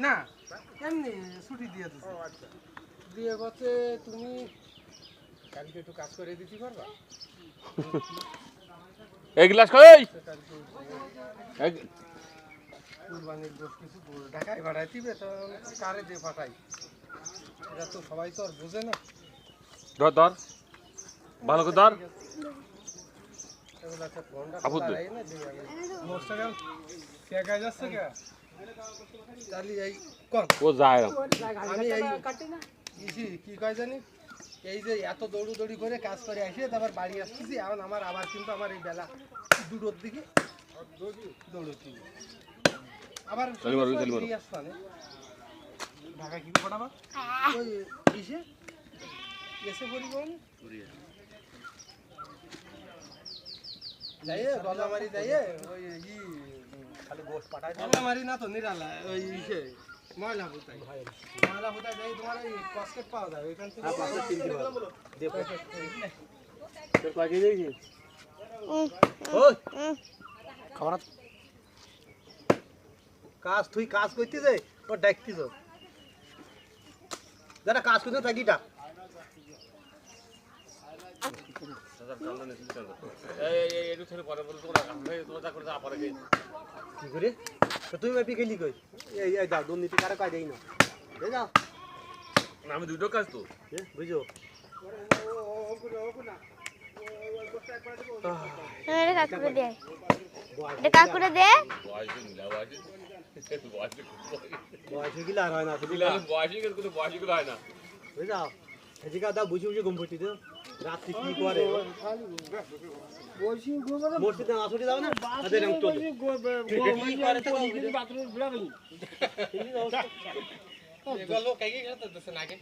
না এমনি ছুটি দিয়ে দিচ্ছি। দিয়ে বলছে তুমি কালকে একটু কাজ করে দিতে পারবা? এক গ্লাস কই কুরবানির গোশ কিছু ঢাকায় ভাড়াই দিবে, তো কারে দিয়ে পাঠাই, এটা তো সবাই তো আর বোঝে না। ধর ধর ভালো করে ধর এগুলো একটা ফোনটা আপু দে। দাঁড়াই না দিয়ে মোস্টাগাম কে কাজ যাচ্ছে কে তাহলে এই কোন ও যায় না আমি এই কি কয় জানি, এই যে এত দৌড়ি করে কাজ করে আসে তারপর বাড়ি আসতেছি, এখন আমার আবার কিন্তু আমার এই বেলা 2টোর দিকে দৌড়তি আবার ঢাকা কি পড়াবা ওই ইসে এসে পরিবহন যাইয়ে গলামারি যাইয়ে ওই খালি গোশ পাঠাই গলামারি না তো নিরালা ওই ইসে ময়লা ফুটাই যাই তোমার ওই কসকেট পাওয়া যায় ওইখান থেকে খাবার কাজ তুই কাজ করতে যাই ওর ডাকতিস যারা কাজ করতে থাকিটা কি করে তুই মাপি গেলি কই এই যাও দুর্নীতি কারো কাজ দেই না যাও আমি দুটো কাজ তো বুঝো কাকুরে দে কাকুরে দে বয়স গিলা আর হয় না বয়সগুলো হয় না বুঝাও এদিকে দা বুঝি বুঝি গম পড়তি তো রাত্রি কি করে মসজিদে আসলে যাও না তাদের রং চলে এগুলো কাকে খেতে দিতেছে নাকি